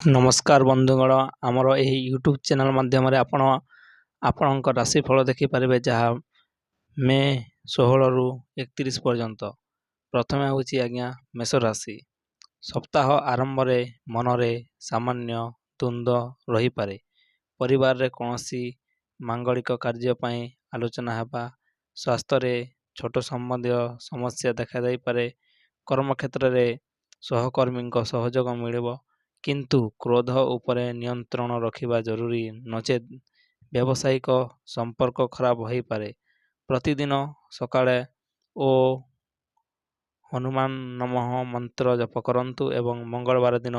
ନମସ୍କାର ବନ୍ଧୁଗଣ, ଆମର ଏହି ୟୁଟ୍ୟୁବ୍ ଚ୍ୟାନେଲ୍ ମାଧ୍ୟମରେ ଆପଣଙ୍କ ରାଶିଫଳ ଦେଖିପାରିବେ, ଯାହା ମେ 16ରୁ 31 ପର୍ଯ୍ୟନ୍ତ। ପ୍ରଥମେ ହେଉଛି ଆଜ୍ଞା ମେଷ ରାଶି। ସପ୍ତାହ ଆରମ୍ଭରେ ମନରେ ସାମାନ୍ୟ ଦ୍ୱନ୍ଦ୍ୱ ରହିପାରେ। ପରିବାରରେ କୌଣସି ମାଙ୍ଗଳିକ କାର୍ଯ୍ୟ ପାଇଁ ଆଲୋଚନା ହେବା। ସ୍ୱାସ୍ଥ୍ୟରେ ଛୋଟ ସମ୍ବନ୍ଧୀୟ ସମସ୍ୟା ଦେଖାଯାଇପାରେ। କର୍ମକ୍ଷେତ୍ରରେ ସହକର୍ମୀଙ୍କ ସହଯୋଗ ମିଳିବ, କିନ୍ତୁ କ୍ରୋଧ ଉପରେ ନିୟନ୍ତ୍ରଣ ରଖିବା ଜରୁରୀ, ନଚେତ୍ ବ୍ୟବସାୟିକ ସମ୍ପର୍କ ଖରାପ ହୋଇପାରେ। ପ୍ରତିଦିନ ସକାଳେ ଓ ହନୁମାନ ନମଃ ମନ୍ତ୍ର ଜପ କରନ୍ତୁ ଏବଂ ମଙ୍ଗଳବାର ଦିନ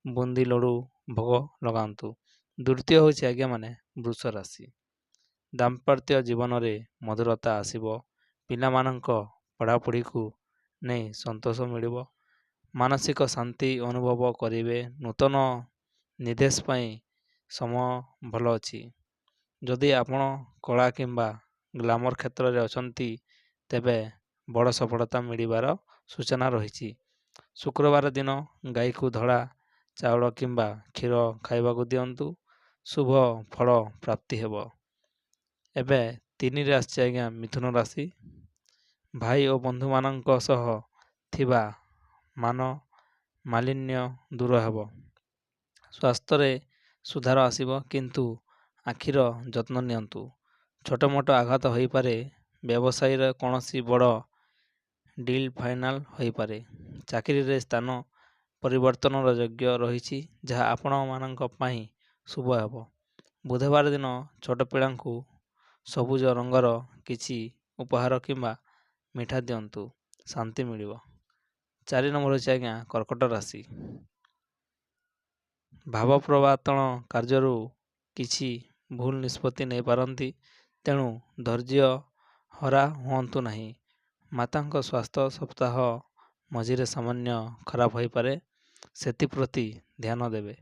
ବୁନ୍ଦି ଲଡ଼ୁ ଭୋଗ ଲଗାନ୍ତୁ। ଦ୍ୱିତୀୟ ହେଉଛି ଆଜ୍ଞାମାନେ ବୃଷ ରାଶି। ଦାମ୍ପତ୍ୟ ଜୀବନରେ ମଧୁରତା ଆସିବ। ପିଲାମାନଙ୍କ ପଢ଼ାପଢ଼ିକୁ ନେଇ ସନ୍ତୋଷ ମିଳିବ। ମାନସିକ ଶାନ୍ତି ଅନୁଭବ କରିବେ। ନୂତନ ନିବେଶ ପାଇଁ ସମୟ ଭଲ ଅଛି। ଯଦି ଆପଣ କଳା କିମ୍ବା ଗ୍ଲାମର କ୍ଷେତ୍ରରେ ଅଛନ୍ତି, ତେବେ ବଡ଼ ସଫଳତା ମିଳିବାର ସୂଚନା ରହିଛି। ଶୁକ୍ରବାର ଦିନ ଗାଈକୁ ଧଳା ଚାଉଳ କିମ୍ବା କ୍ଷୀର ଖାଇବାକୁ ଦିଅନ୍ତୁ। ଶୁଭ ଫଳ ପ୍ରାପ୍ତି ହେବ। ଏବେ 3ରେ ଆସିଛି ଆଜ୍ଞା ମିଥୁନ ରାଶି। ଭାଇ ଓ ବନ୍ଧୁମାନଙ୍କ ସହ ଥିବା ମାଲିନ୍ୟ ଦୂର ହେବ। ସ୍ୱାସ୍ଥ୍ୟରେ ସୁଧାର ଆସିବ, କିନ୍ତୁ ଆଖିର ଯତ୍ନ ନିଅନ୍ତୁ। ଛୋଟ ମୋଟ ଆଘାତ ହୋଇପାରେ। ବ୍ୟବସାୟୀର କୌଣସି ବଡ଼ ଡିଲ୍ ଫାଇନାଲ ହୋଇପାରେ। ଚାକିରିରେ ସ୍ଥାନ ପରିବର୍ତ୍ତନର ଯୋଗ୍ୟ ରହିଛି, ଯାହା ଆପଣମାନଙ୍କ ପାଇଁ ଶୁଭ ହେବ। ବୁଧବାର ଦିନ ଛୋଟ ପିଲାଙ୍କୁ ସବୁଜ ରଙ୍ଗର କିଛି ଉପହାର କିମ୍ବା ମିଠା ଦିଅନ୍ତୁ, ଶାନ୍ତି ମିଳିବ। 4 ନମ୍ବର ହେଉଛି ଆଜ୍ଞା କର୍କଟ ରାଶି। ଭାବପ୍ରବଣ କାର୍ଯ୍ୟରୁ କିଛି ଭୁଲ ନିଷ୍ପତ୍ତି ନେଇପାରନ୍ତି, ତେଣୁ ଧୈର୍ଯ୍ୟ ହରା ହୁଅନ୍ତୁ ନାହିଁ। ମାତାଙ୍କ ସ୍ୱାସ୍ଥ୍ୟ ସପ୍ତାହ ମଝିରେ ସାମାନ୍ୟ ଖରାପ ହୋଇପାରେ, ସେଥିପ୍ରତି ଧ୍ୟାନ ଦେବେ।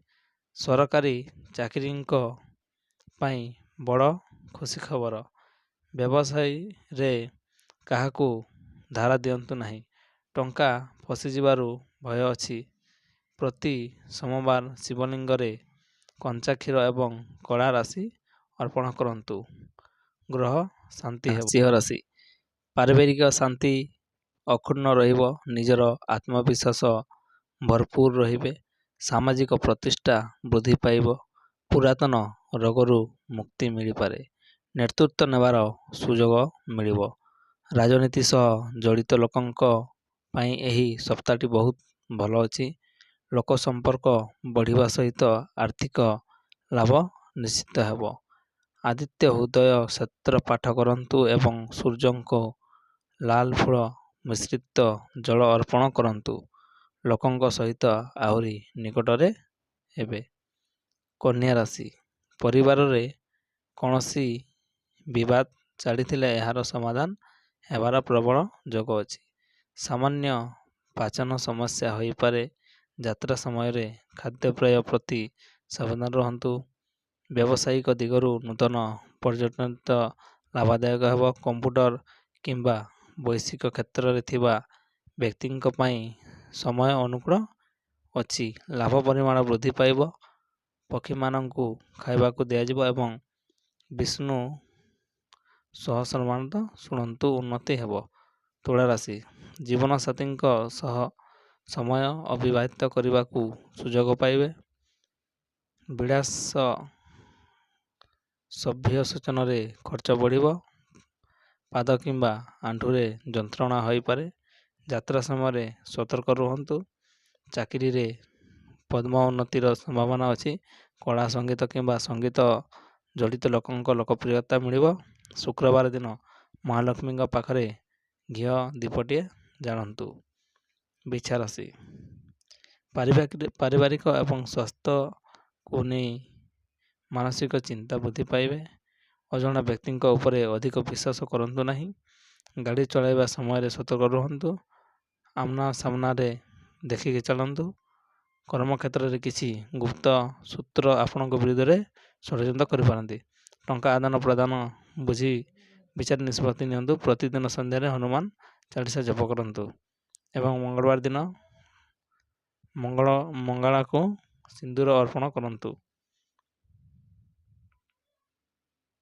ସରକାରୀ ଚାକିରିଙ୍କ ପାଇଁ ବଡ଼ ଖୁସି ଖବର। ବ୍ୟବସାୟରେ କାହାକୁ ଧାର ଦିଅନ୍ତୁ ନାହିଁ, ଟଙ୍କା ଫସିଯିବାର ଭୟ ଅଛି। ପ୍ରତି ସୋମବାର ଶିବଲିଙ୍ଗରେ କଞ୍ଚା କ୍ଷୀର ଏବଂ କଳା ରାଶି ଅର୍ପଣ କରନ୍ତୁ। ଗ୍ରହ ଶାନ୍ତି ହେବ। ସିଂହ ରାଶି। ପାରିବାରିକ ଶାନ୍ତି ଅକ୍ଷୁଣ୍ଣ ରହିବ। ନିଜର ଆତ୍ମବିଶ୍ୱାସ ଭରପୁର ରହିବେ। ସାମାଜିକ ପ୍ରତିଷ୍ଠା ବୃଦ୍ଧି ପାଇବ। ପୁରାତନ ରୋଗରୁ ମୁକ୍ତି ମିଳିପାରେ। ନେତୃତ୍ୱ ନେବାର ସୁଯୋଗ ମିଳିବ। ରାଜନୀତି ସହ ଜଡ଼ିତ ଲୋକଙ୍କ ପାଇଁ ଏହି ସପ୍ତାହଟି ବହୁତ ଭଲ ଅଛି। ଲୋକ ସମ୍ପର୍କ ବଢ଼ିବା ସହିତ ଆର୍ଥିକ ଲାଭ ନିଶ୍ଚିତ ହେବ। ଆଦିତ୍ୟ ହୃଦୟ ସ୍ତୋତ୍ର ପାଠ କରନ୍ତୁ ଏବଂ ସୂର୍ଯ୍ୟଙ୍କୁ ଲାଲ ଫୁଲ ମିଶ୍ରିତ ଜଳ ଅର୍ପଣ କରନ୍ତୁ। ଲୋକଙ୍କ ସହିତ ଆହୁରି ନିକଟରେ ହେବେ। କନ୍ୟା ରାଶି। ପରିବାରରେ କୌଣସି ବିବାଦ ଚାଲିଥିଲେ ଏହାର ସମାଧାନ ହେବାର ପ୍ରବଳ ଯୋଗ ଅଛି। ସାମାନ୍ୟ ପାଚନ ସମସ୍ୟା ହୋଇପାରେ। ଯାତ୍ରା ସମୟରେ ଖାଦ୍ୟପେୟ ପ୍ରତି ସାବଧାନ ରହନ୍ତୁ। ବ୍ୟବସାୟିକ ଦିଗରୁ ନୂତନ ପର୍ଯ୍ୟଟନ ଲାଭଦାୟକ ହେବ। କମ୍ପ୍ୟୁଟର କିମ୍ବା ବୈଷୟିକ କ୍ଷେତ୍ରରେ ଥିବା ବ୍ୟକ୍ତିଙ୍କ ପାଇଁ ସମୟ ଅନୁକୂଳ ଅଛି। ଲାଭ ପରିମାଣ ବୃଦ୍ଧି ପାଇବ। ପକ୍ଷୀମାନଙ୍କୁ ଖାଇବାକୁ ଦିଆଯିବ ଏବଂ ବିଷ୍ଣୁ ସହସ୍ରନାମ ଶୁଣନ୍ତୁ, ଉନ୍ନତି ହେବ। ତୁଳା ରାଶି। ଜୀବନସାଥୀଙ୍କ ସହ ସମୟ ଅତିବାହିତ କରିବାକୁ ସୁଯୋଗ ପାଇବେ। ବିଳାସ ସଭ୍ୟ ସୂଚନାରେ ଖର୍ଚ୍ଚ ବଢ଼ିବ। ପାଦ କିମ୍ବା ଆଣ୍ଠୁରେ ଯନ୍ତ୍ରଣା ହୋଇପାରେ। ଯାତ୍ରା ସମୟରେ ସତର୍କ ରୁହନ୍ତୁ। ଚାକିରିରେ ପଦୋନ୍ନତିର ସମ୍ଭାବନା ଅଛି। କଳା ସଙ୍ଗୀତ କିମ୍ବା ସଙ୍ଗୀତ ଜଡ଼ିତ ଲୋକଙ୍କ ଲୋକପ୍ରିୟତା ମିଳିବ। ଶୁକ୍ରବାର ଦିନ ମହାଲକ୍ଷ୍ମୀଙ୍କ ପାଖରେ ଘିଅ ଦୀପଟିଏ ଜାଳନ୍ତୁ। ବିଛା ରାଶି। ପାରିବାରିକ ଏବଂ ସ୍ୱାସ୍ଥ୍ୟକୁ ନେଇ ମାନସିକ ଚିନ୍ତା ବୃଦ୍ଧି ପାଇବେ। ଅଜଣା ବ୍ୟକ୍ତିଙ୍କ ଉପରେ ଅଧିକ ବିଶ୍ୱାସ କରନ୍ତୁ ନାହିଁ। ଗାଡ଼ି ଚଳାଇବା ସମୟରେ ସତର୍କ ରୁହନ୍ତୁ। ଆମ୍ନା ସାମ୍ନାରେ ଦେଖିକି ଚାଲନ୍ତୁ। କର୍ମକ୍ଷେତ୍ରରେ କିଛି ଗୁପ୍ତ ସୂତ୍ର ଆପଣଙ୍କ ବିରୁଦ୍ଧରେ ଷଡ଼ଯନ୍ତ୍ର କରିପାରନ୍ତି। ଟଙ୍କା ଆଦାନ ପ୍ରଦାନ ବୁଝି ବିଚାରି ନିଷ୍ପତ୍ତି ନିଅନ୍ତୁ। ପ୍ରତିଦିନ ସନ୍ଧ୍ୟାରେ ହନୁମାନ ଚାଳିଶା ଜପ କରନ୍ତୁ ଏବଂ ମଙ୍ଗଳବାର ଦିନ ମଙ୍ଗଳାକୁ ସିନ୍ଦୁର ଅର୍ପଣ କରନ୍ତୁ।